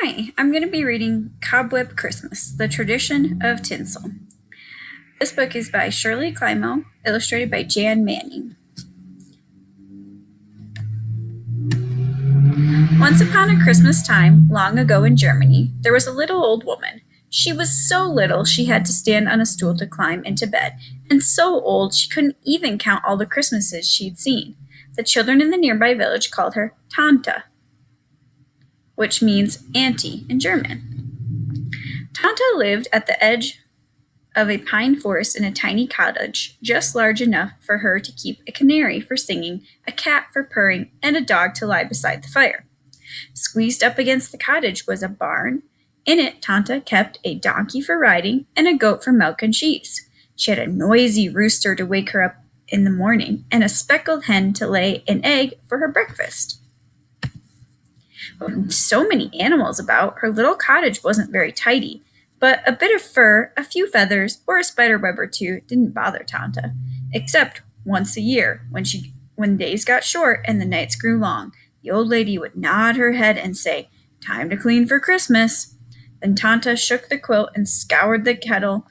Hi, I'm going to be reading Cobweb Christmas, The Tradition of Tinsel. This book is by Shirley Climo, illustrated by Jan Manning. Once upon a Christmas time, long ago in Germany, there was a little old woman. She was so little she had to stand on a stool to climb into bed, and so old she couldn't even count all the Christmases she'd seen. The children in the nearby village called her Tanta, which means auntie in German. Tanta lived at the edge of a pine forest in a tiny cottage, just large enough for her to keep a canary for singing, a cat for purring, and a dog to lie beside the fire. Squeezed up against the cottage was a barn. In it, Tanta kept a donkey for riding and a goat for milk and cheese. She had a noisy rooster to wake her up in the morning and a speckled hen to lay an egg for her breakfast. With so many animals about, her little cottage wasn't very tidy, but a bit of fur, a few feathers, or a spider web or two didn't bother Tanta, except once a year, when days got short and the nights grew long. The old lady would nod her head and say, "Time to clean for Christmas." Then Tanta shook the quilt and scoured the kettle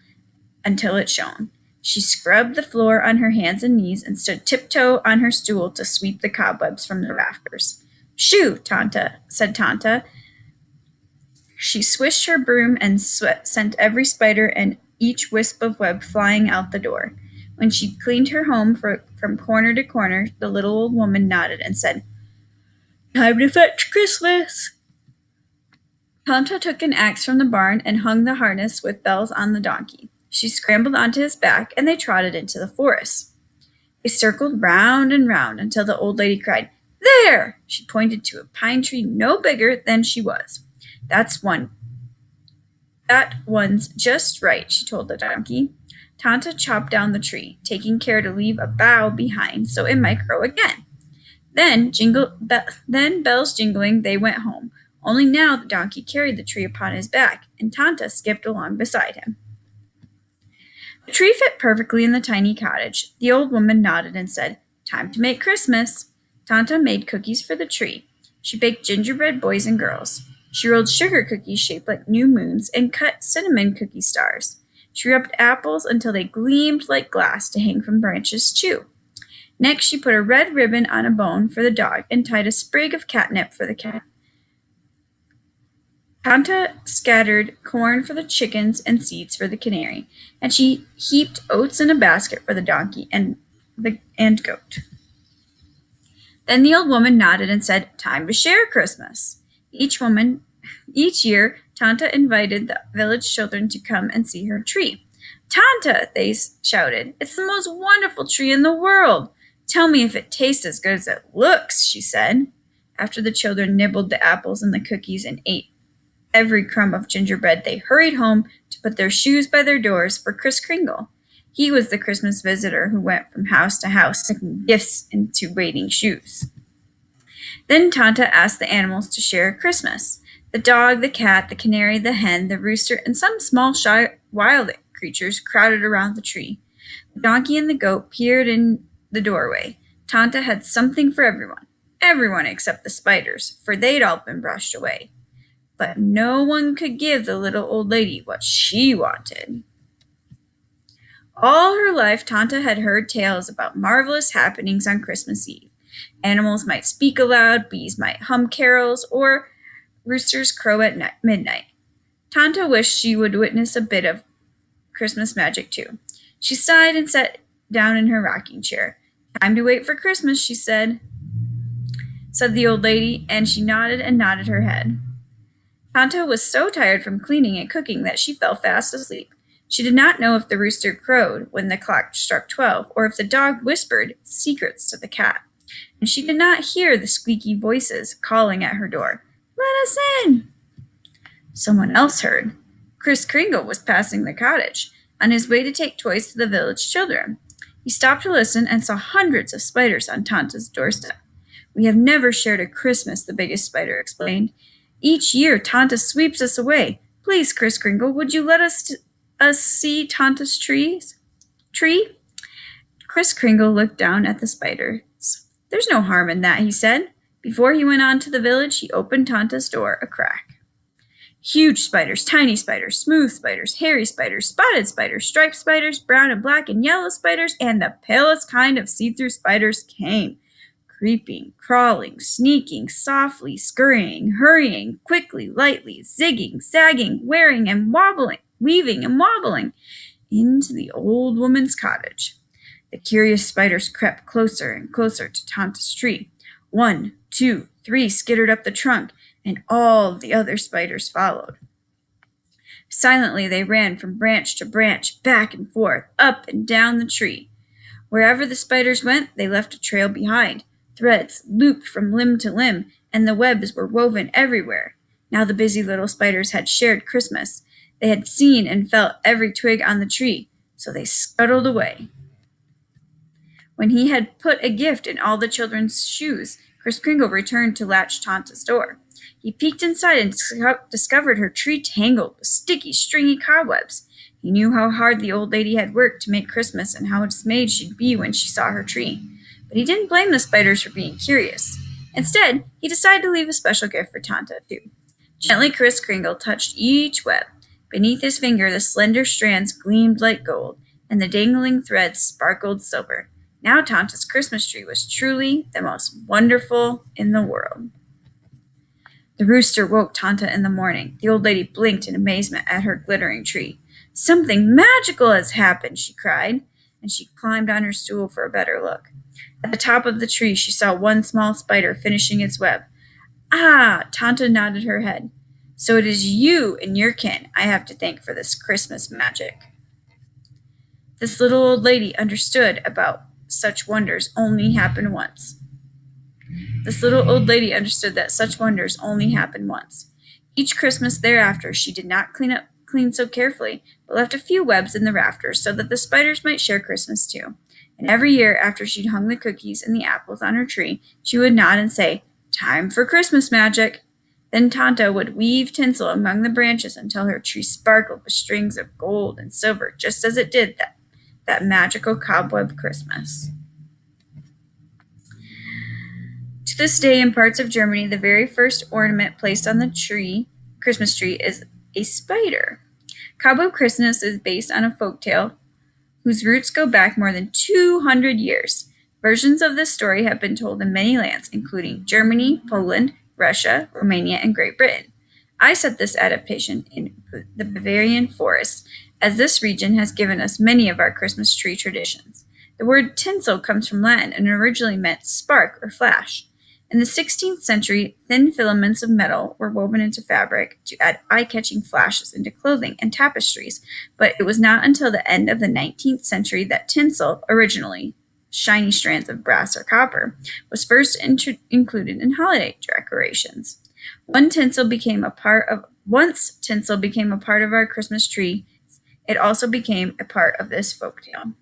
until it shone. She scrubbed the floor on her hands and knees and stood tiptoe on her stool to sweep the cobwebs from the rafters. "Shoo, Tanta," said Tanta. She swished her broom and sent every spider and each wisp of web flying out the door. When she'd cleaned her home from corner to corner, the little old woman nodded and said, "Time to fetch Christmas." Tanta took an axe from the barn and hung the harness with bells on the donkey. She scrambled onto his back, and they trotted into the forest. They circled round and round until the old lady cried, "There!" She pointed to a pine tree no bigger than she was. That one's just right," she told the donkey. Tanta chopped down the tree, taking care to leave a bough behind so it might grow again. Then bells jingling, they went home. Only now the donkey carried the tree upon his back, and Tanta skipped along beside him. The tree fit perfectly in the tiny cottage. The old woman nodded and said, "Time to make Christmas." Tanta made cookies for the tree. She baked gingerbread boys and girls. She rolled sugar cookies shaped like new moons and cut cinnamon cookie stars. She rubbed apples until they gleamed like glass to hang from branches too. Next, she put a red ribbon on a bone for the dog and tied a sprig of catnip for the cat. Tanta scattered corn for the chickens and seeds for the canary, and she heaped oats in a basket for the donkey and goat. Then the old woman nodded and said, "Time to share Christmas." Each year, Tanta invited the village children to come and see her tree. "Tanta," they shouted, "it's the most wonderful tree in the world. Tell me if it tastes as good as it looks," she said. After the children nibbled the apples and the cookies and ate every crumb of gingerbread, they hurried home to put their shoes by their doors for Kris Kringle. He was the Christmas visitor who went from house to house, sticking gifts into waiting shoes. Then Tanta asked the animals to share Christmas. The dog, the cat, the canary, the hen, the rooster, and some small shy wild creatures crowded around the tree. The donkey and the goat peered in the doorway. Tanta had something for everyone except the spiders, for they'd all been brushed away. But no one could give the little old lady what she wanted. All her life, Tanta had heard tales about marvelous happenings on Christmas Eve. Animals might speak aloud, bees might hum carols, or roosters crow at midnight. Tanta wished she would witness a bit of Christmas magic too. She sighed and sat down in her rocking chair. "Time to wait for Christmas," she said the old lady, and she nodded and nodded her head. Tanta was so tired from cleaning and cooking that she fell fast asleep. She did not know if the rooster crowed when the clock struck 12, or if the dog whispered secrets to the cat. And she did not hear the squeaky voices calling at her door, "Let us in!" Someone else heard. Kris Kringle was passing the cottage, on his way to take toys to the village children. He stopped to listen and saw hundreds of spiders on Tanta's doorstep. "We have never shared a Christmas," the biggest spider explained. "Each year, Tanta sweeps us away. Please, Kris Kringle, would you let us see Tanta's tree?" Kris Kringle looked down at the spiders. "There's no harm in that," he said. Before he went on to the village, he opened Tanta's door a crack. Huge spiders, tiny spiders, smooth spiders, hairy spiders, spotted spiders, striped spiders, brown and black and yellow spiders, and the palest kind of see-through spiders came. Creeping, crawling, sneaking, softly, scurrying, hurrying, quickly, lightly, zigging, sagging, weaving and wobbling into the old woman's cottage. The curious spiders crept closer and closer to Tanta's tree. 1, 2, 3 skittered up the trunk, and all the other spiders followed. Silently they ran from branch to branch, back and forth, up and down the tree. Wherever the spiders went, they left a trail behind. Threads looped from limb to limb, and the webs were woven everywhere. Now the busy little spiders had shared Christmas. They had seen and felt every twig on the tree, so they scuttled away. When he had put a gift in all the children's shoes, Kris Kringle returned to latch Tanta's door. He peeked inside and discovered her tree tangled with sticky, stringy cobwebs. He knew how hard the old lady had worked to make Christmas and how dismayed she'd be when she saw her tree. But he didn't blame the spiders for being curious. Instead, he decided to leave a special gift for Tanta, too. Gently, Kris Kringle touched each web. Beneath his finger, the slender strands gleamed like gold, and the dangling threads sparkled silver. Now Tanta's Christmas tree was truly the most wonderful in the world. The rooster woke Tanta in the morning. The old lady blinked in amazement at her glittering tree. "Something magical has happened," she cried, and she climbed on her stool for a better look. At the top of the tree, she saw one small spider finishing its web. "Ah!" Tanta nodded her head. "So it is you and your kin I have to thank for this Christmas magic." This little old lady understood about such wonders only happen once. This little old lady understood that such wonders only happen once. Each Christmas thereafter, she did not clean so carefully, but left a few webs in the rafters so that the spiders might share Christmas too. And every year, after she'd hung the cookies and the apples on her tree, she would nod and say, "Time for Christmas magic." Then Tanta would weave tinsel among the branches until her tree sparkled with strings of gold and silver, just as it did that magical cobweb Christmas. To this day, in parts of Germany, the very first ornament placed on the Christmas tree, is a spider. Cobweb Christmas is based on a folktale whose roots go back more than 200 years. Versions of this story have been told in many lands, including Germany, Poland, Russia, Romania, and Great Britain. I set this adaptation in the Bavarian forest, as this region has given us many of our Christmas tree traditions. The word tinsel comes from Latin and originally meant spark or flash. In the 16th century, thin filaments of metal were woven into fabric to add eye-catching flashes into clothing and tapestries, but it was not until the end of the 19th century that tinsel, originally shiny strands of brass or copper, was first included in holiday decorations. Once tinsel became a part of our Christmas tree, it also became a part of this folktale.